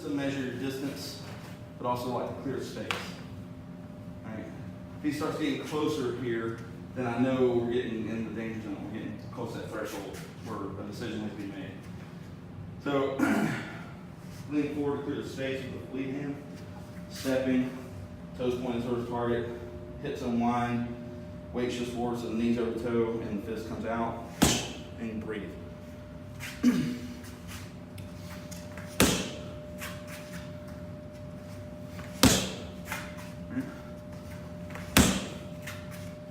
to measure your distance, but also like to clear space. All right. If he starts getting closer here, then I know we're getting in the danger zone. We're getting close to that threshold where a decision has to be made. So, leaning forward to clear the space with the lead hand, stepping, toes pointed towards the target, hips unwind, weight shifts forward so the knees over the toe and the fist comes out, and breathe.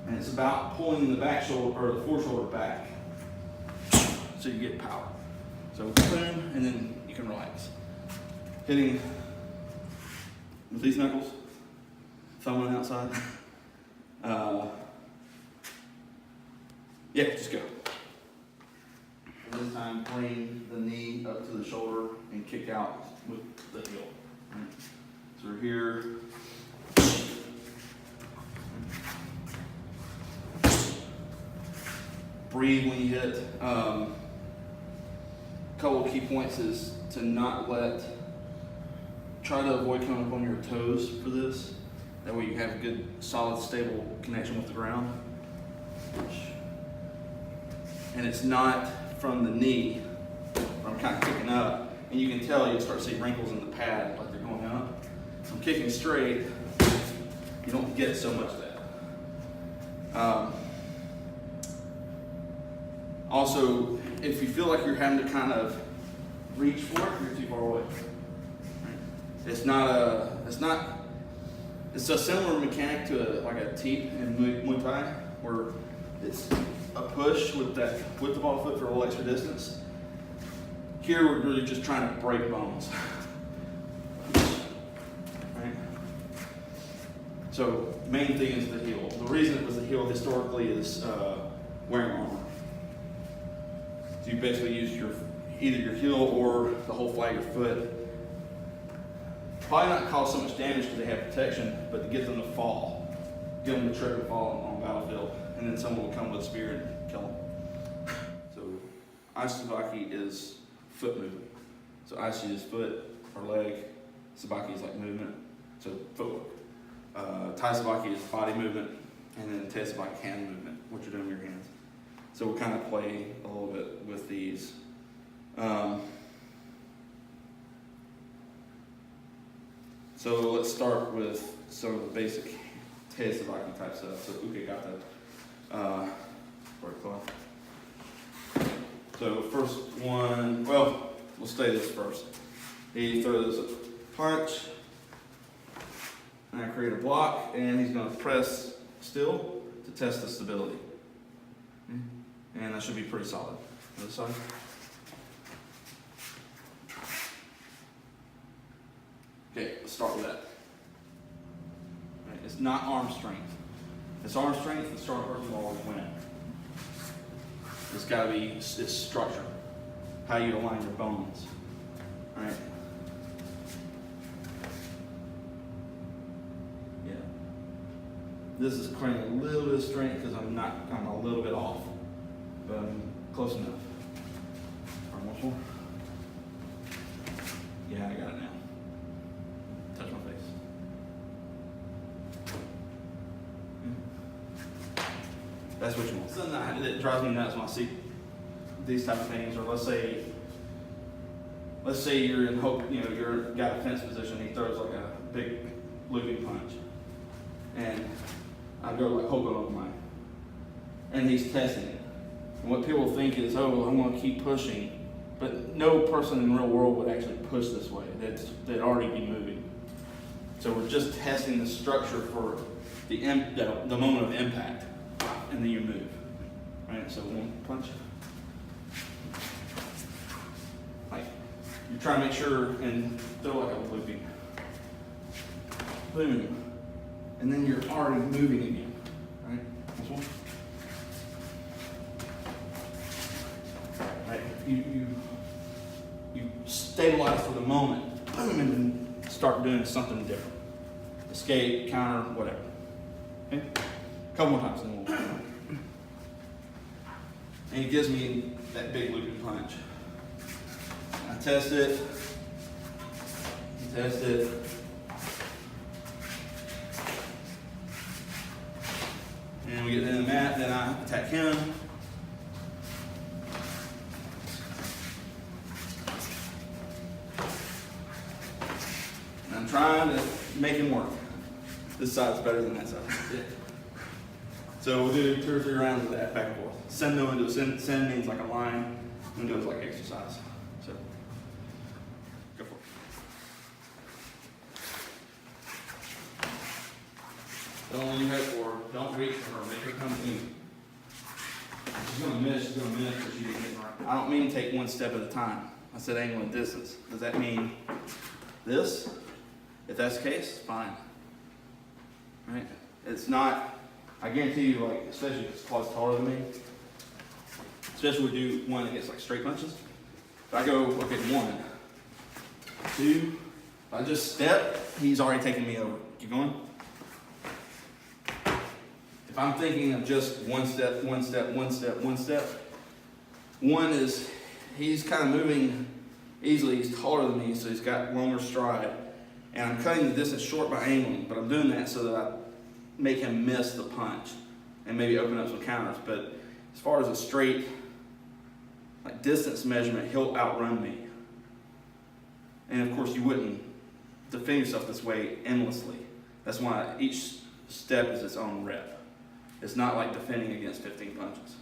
And it's about pulling the back shoulder or the foreshoulder back so you get power. So boom, and then you can relax. Hitting with these knuckles, thumb on the outside. Yeah, just go. And this time, bring the knee up to the shoulder and kick out with the heel. Right. So we're here. Breathe when you hit. A couple of key points is to not try to avoid coming up on your toes for this. That way you have a good, solid, stable connection with the ground. And it's not from the knee, where I'm kind of kicking up, and you can tell, you start to see wrinkles in the pad like they're going up. So I'm kicking straight, you don't get so much of that. Also, if you feel like you're having to kind of reach for it, you're too far away. Right? It's a similar mechanic to like a teep in Muay Thai, where it's a push with the ball foot for a little extra distance. Here we're really just trying to break bones. Right? So main thing is the heel. The reason it was the heel historically is wearing armor. So you basically use either your heel or the whole flat of your foot. Probably not cause so much damage because they have protection, but to get them to fall. Get them to trip and fall on the battlefield. And then someone will come with a spear and kill them. So Aisabaki is foot movement. So Aishi is foot or leg. Sabaki is like movement. So footwork. Tai Sabaki is body movement. And then Te Sabaki hand movement, what you're doing with your hands. So we'll kind of play a little bit with these. So let's start with some of the basic Te Sabaki type stuff. So Ukegata. So first one, well, we'll stay this first. He throws a punch, and I create a block, and he's going to press still to test the stability. And that should be pretty solid. Other side. Okay, let's start with that. Right, it's not arm strength. It's arm strength, the strong person will always win. It's got to be it's structure, how you align your bones, right? Yeah. This is creating a little bit of strength because I'm a little bit off, but I'm close enough. All right, one more. Yeah, I got it now. Touch my face. That's what you want. Something that drives me nuts when I see these type of things, or let's say you're in hope, you're got a fence position. He throws like a big looping punch, and I go like hook over mine, and he's testing it. And what people think is, oh, I'm going to keep pushing, but no person in the real world would actually push this way. They'd already be moving. So we're just testing the structure for the moment of impact. And then you move, right? So one punch. Like, you're trying to make sure and throw like a looping. Boom. And then you're already moving again, right? This one. Right? You stabilize for the moment, boom, and then start doing something different. Escape, counter, whatever. Okay? A couple more times, and then we'll. And he gives me that big looping punch. I test it. test it. And we get in the mat, then I attack him. And I'm trying to make him work. This side's better than that side. So we'll do 2 or 3 rounds of that back and forth. Send no into send means like a line, window is like exercise. So go for it. Don't lean her forward. Don't reach for her. Make her come to you. She's gonna miss, but she didn't get it right. I don't mean take 1 step at a time. I said angle and distance. Does that mean this? If that's the case, fine. Right? It's not. I guarantee you, like, especially if it's Claw's taller than me, especially if we do one that gets like straight punches. If I go, okay, 1, 2, if I just step, he's already taken me over. Keep going. If I'm thinking of just 1 step, 1 step, 1 step, 1 step, 1 is, he's kind of moving easily, he's taller than me, so he's got longer stride. And I'm cutting the distance short by angling, but I'm doing that so that I make him miss the punch and maybe open up some counters. But as far as a straight like distance measurement, he'll outrun me. And of course you wouldn't defend yourself this way endlessly. That's why each step is its own rep. It's not like defending against 15 punches.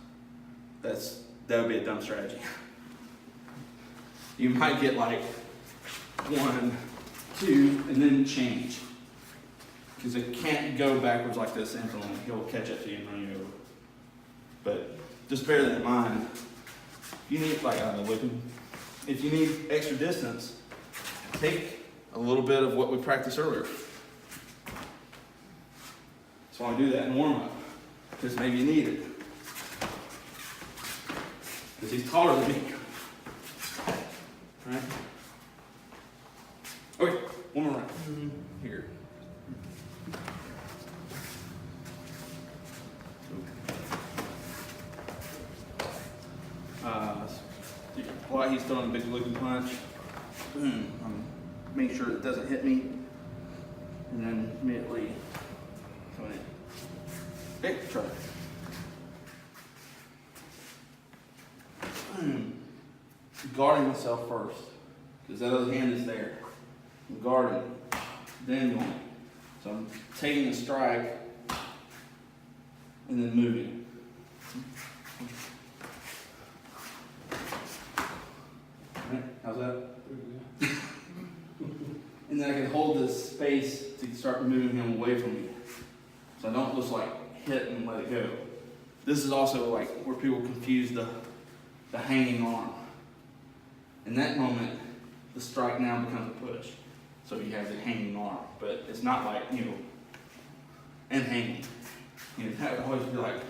That would be a dumb strategy. You might get like 1, 2, and then change. Because it can't go backwards like this infinitely. He'll catch up to you and run you over. But just bear that in mind. You need, like, I don't know, if you need extra distance, take a little bit of what we practiced earlier. So I do that in warm up. Because maybe you need it. Because he's taller than me. Right? Okay, one more round. Here. While he's throwing a big looking punch, I'm making sure it doesn't hit me, and then immediately come in. Okay, try it. Guarding myself first, because that other hand is there. I'm guarding, then going. So I'm taking a strike and then moving. Right, how's that? And then I can hold this space to start moving him away from me. So I don't just like hit and let it go. This is also like where people confuse the hanging arm. In that moment, the strike now becomes a push. So you have the hanging arm, but it's not like, and hanging. That would always be like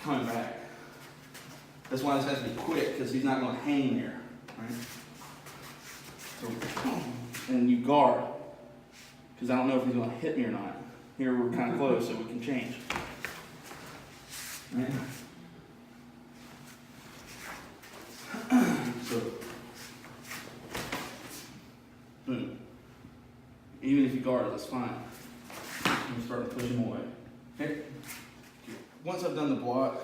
coming back. That's why this has to be quick, because he's not going to hang there, right? So, and you guard, because I don't know if he's going to hit me or not. Here we're kind of close, so we can change. Right? So, boom. Even if you guard, that's fine. I'm starting to push him away. Okay? Once I've done the block,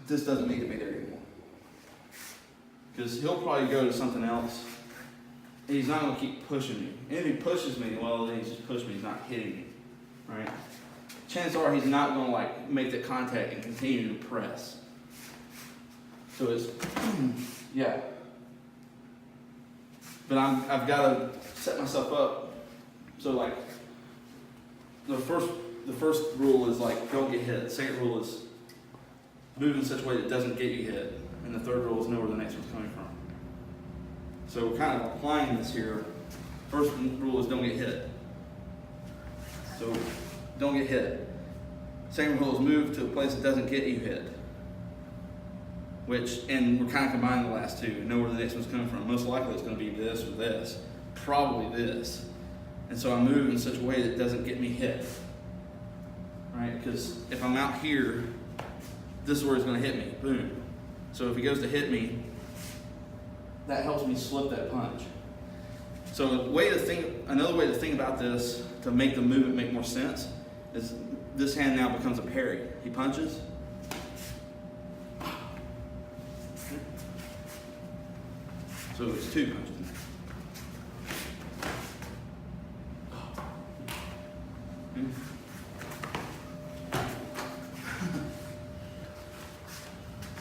this doesn't need to be there anymore. Because he'll probably go to something else. And he's not going to keep pushing me. And if he pushes me, well, then he's just pushing me. He's not hitting me. Right? Chances are he's not going to like make the contact and continue to press. So it's, yeah. But I've got to set myself up. So like, the first rule is like, don't get hit. The second rule is move in such a way that doesn't get you hit. And the third rule is know where the next one's coming from. So we're kind of applying this here. First rule is don't get hit. So don't get hit. Second rule is move to a place that doesn't get you hit. And we're kind of combining the last two. Know where the next one's coming from. Most likely it's going to be this or this. Probably this. And so I move in such a way that doesn't get me hit. Right? Because if I'm out here, this is where he's going to hit me. Boom. So if he goes to hit me, that helps me slip that punch. So another way to think about this, to make the movement make more sense, is this hand now becomes a parry. He punches. So it's 2 punches.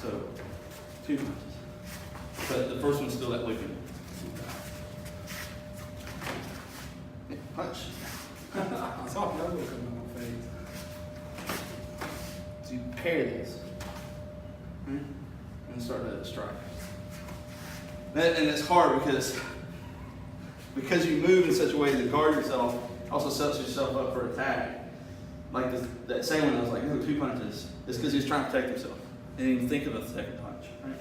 So 2 punches. But the first one's still that looping. Punch. I saw the other one coming on my face. So you pair these. And start to strike. And it's hard because you move in such a way to guard yourself, also sets yourself up for attack. Like that same one, I was like, no, 2 punches. It's because he's trying to protect himself. And didn't even think of a second punch. Right?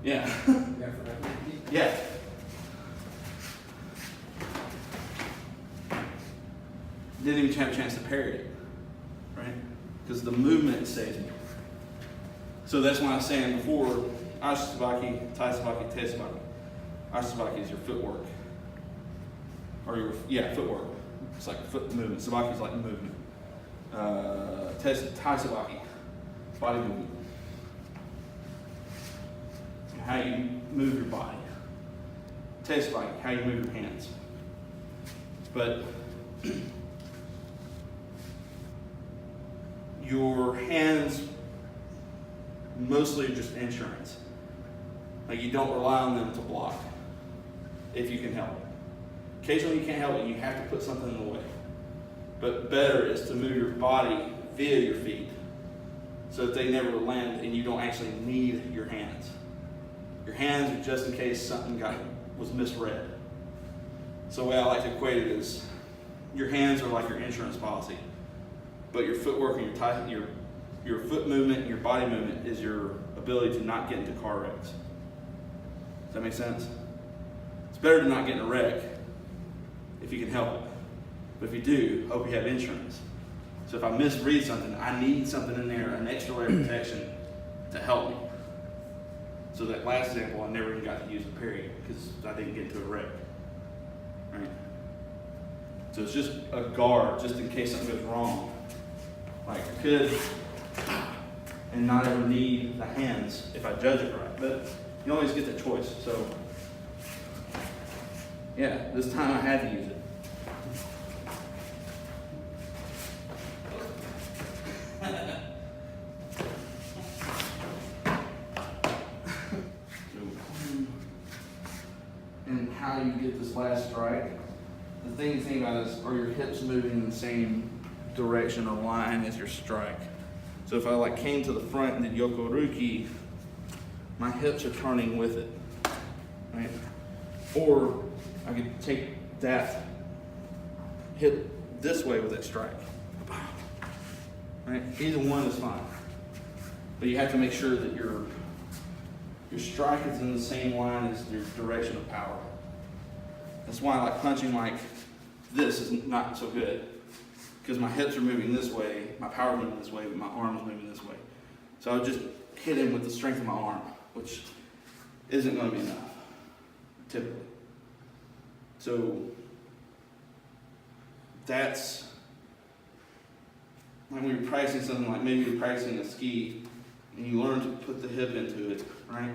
Yeah. Yeah, for that. Yeah. Didn't even have a chance to parry it, right? Because the movement saves me. So that's why I was saying before, Ashi Sabaki, Tai Sabaki, Te Sabaki. Ashi Sabaki is your footwork. Or footwork. It's like foot movement. Sabaki is like movement. Tai Sabaki, body movement. How you move your body. Te Sabaki, how you move your hands. But your hands mostly are just insurance. Like you don't rely on them to block if you can help it. Occasionally you can't help it, you have to put something in the way. But better is to move your body via your feet so that they never land and you don't actually need your hands. Your hands are just in case something was misread. So the way I like to equate it is your hands are like your insurance policy, but your footwork and your foot movement and your body movement is your ability to not get into car wrecks. Does that make sense? It's better to not get in a wreck if you can help it. But if you do, hope you have insurance. So if I misread something, I need something in there, an extra layer of protection to help me. So that last example, I never even got to use a parry because I didn't get into a wreck. Right? So it's just a guard, just in case something goes wrong. Like I could and not ever need the hands if I judge it right. But you always get the choice. So yeah, this time I had to use it. And how you get this last strike, the thing to think about is, are your hips moving in the same direction or line as your strike? So if I came to the front and did Yokoruki, my hips are turning with it, right? Or I could take that hip this way with that strike, right? Either one is fine, but you have to make sure that your strike is in the same line as your direction of power. That's why punching like this is not so good. Because my hips are moving this way, my power moving this way, but my arm is moving this way. So I would just hit him with the strength of my arm, which isn't going to be enough, typically. So that's like when you're practicing something like maybe you're practicing a ski and you learn to put the hip into it, right?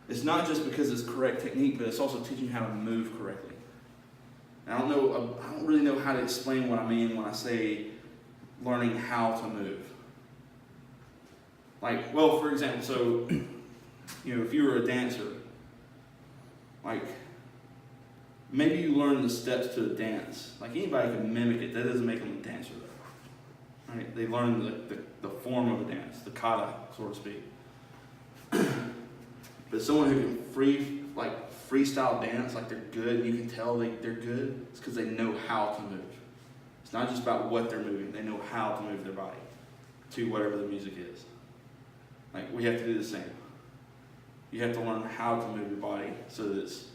It's not just because it's correct technique, but it's also teaching you how to move correctly. I don't really know how to explain what I mean when I say learning how to move. For example, so, if you were a dancer, maybe you learn the steps to a dance. Anybody can mimic it, that doesn't make them a dancer though. Right? They learn the form of a dance, the kata, so to speak. But someone who can freestyle dance, they're good, you can tell they're good, it's because they know how to move. It's not just about what they're moving, they know how to move their body to whatever the music is. We have to do the same. You have to learn how to move your body so that it's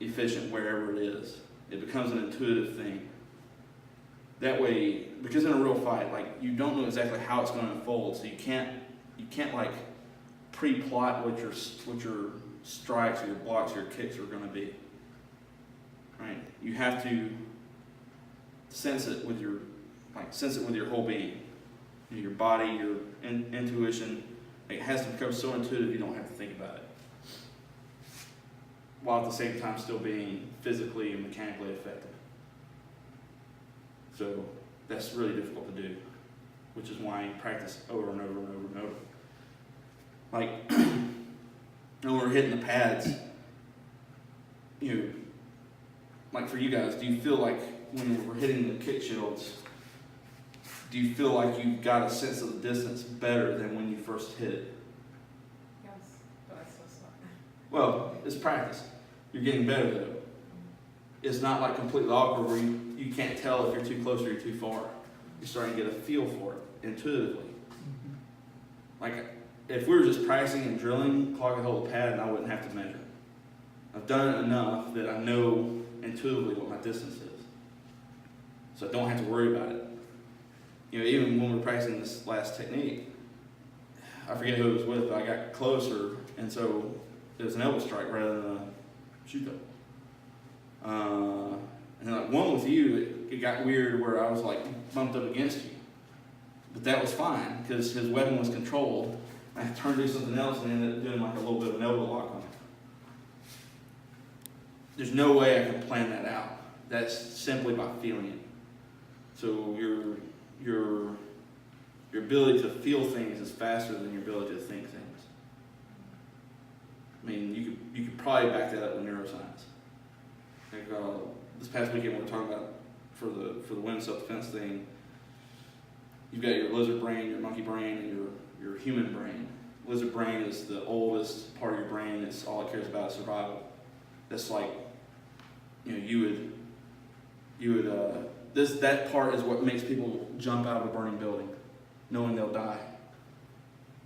efficient wherever it is. It becomes an intuitive thing. That way, because in a real fight, you don't know exactly how it's going to unfold, so you can't pre-plot what your strikes or your blocks or your kicks are going to be. Right? You have to sense it with your whole being, your body, your intuition. It has to become so intuitive you don't have to think about it, while at the same time still being physically and mechanically effective. So that's really difficult to do, which is why you practice over and over and over and over. Like when we're hitting the pads, like for you guys, do you feel like when we're hitting the kick shields, do you feel like you got a sense of the distance better than when you first hit it? Yes, but I still suck. Well, it's practice. You're getting better though. It's not like completely awkward where you can't tell if you're too close or you're too far. You're starting to get a feel for it intuitively. Like if we were just practicing and drilling, clog a hole of pad, and I wouldn't have to measure. I've done it enough that I know intuitively what my distance is. So I don't have to worry about it. Even when we're practicing this last technique, I forget who it was with, but I got closer, and so it was an elbow strike rather than a shoot up. And then like one with you, it got weird where I was like bumped up against you. But that was fine, because his weapon was controlled. I turned to do something else and ended up doing like a little bit of an elbow lock on him. There's no way I can plan that out. That's simply by feeling it. So your ability to feel things is faster than your ability to think things. I mean, you could probably back that up with neuroscience. Like, this past weekend we were talking about for the women's self-defense thing. You've got your lizard brain, your monkey brain, and your human brain. Lizard brain is the oldest part of your brain. It's all it cares about is survival. That's like, that part is what makes people jump out of a burning building, knowing they'll die.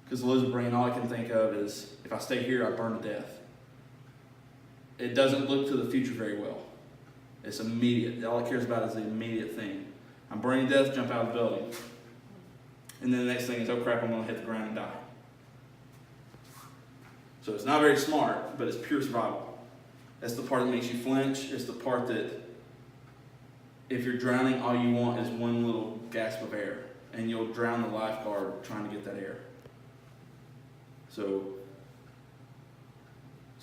Because the lizard brain, all I can think of is, if I stay here, I burn to death. It doesn't look to the future very well. It's immediate. All it cares about is the immediate thing. I'm burning to death, jump out of the building. And then the next thing is, oh crap, I'm going to hit the ground and die. So it's not very smart, but it's pure survival. That's the part that makes you flinch. It's the part that, if you're drowning, all you want is one little gasp of air, and you'll drown the lifeguard trying to get that air. So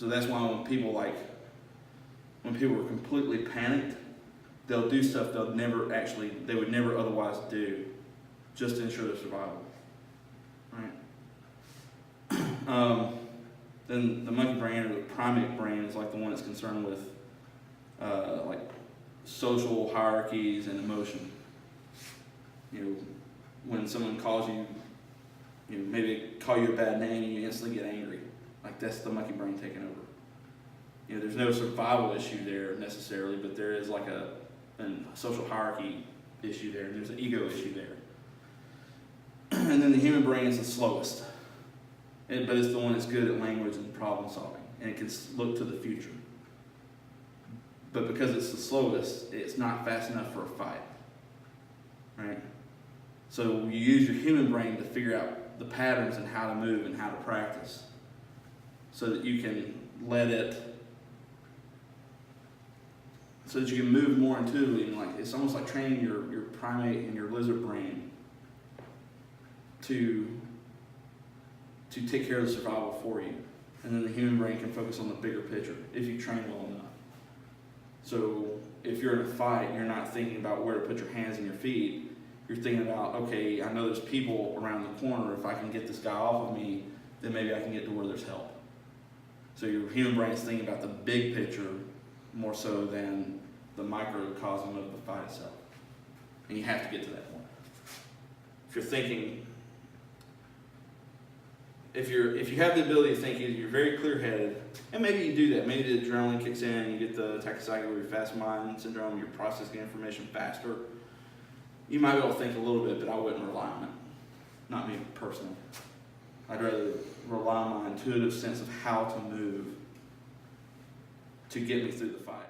that's why when people are completely panicked, they'll do stuff they would never otherwise do, just to ensure their survival. Right? Then the monkey brain or the primate brain is like the one that's concerned with like social hierarchies and emotion. When someone calls you, maybe they call you a bad name and you instantly get angry. Like that's the monkey brain taking over. There's no survival issue there necessarily, but there is like a social hierarchy issue there, and there's an ego issue there. And then the human brain is the slowest, but it's the one that's good at language and problem solving, and it can look to the future. But because it's the slowest, it's not fast enough for a fight, right? So you use your human brain to figure out the patterns and how to move and how to practice, so that you can so that you can move more intuitively. And it's almost like training your primate and your lizard brain to take care of the survival for you. And then the human brain can focus on the bigger picture if you train well enough. So if you're in a fight, you're not thinking about where to put your hands and your feet. You're thinking about, okay, I know there's people around the corner. If I can get this guy off of me, then maybe I can get to where there's help. So your human brain is thinking about the big picture more so than the microcosm of the fight itself. And you have to get to that point. If you have the ability to think, you're very clear-headed, and maybe you do that. Maybe the adrenaline kicks in, you get the tachycycline fast mind syndrome, you're processing information faster. You might be able to think a little bit, but I wouldn't rely on it. Not me personally. I'd rather rely on my intuitive sense of how to move to get me through the fight.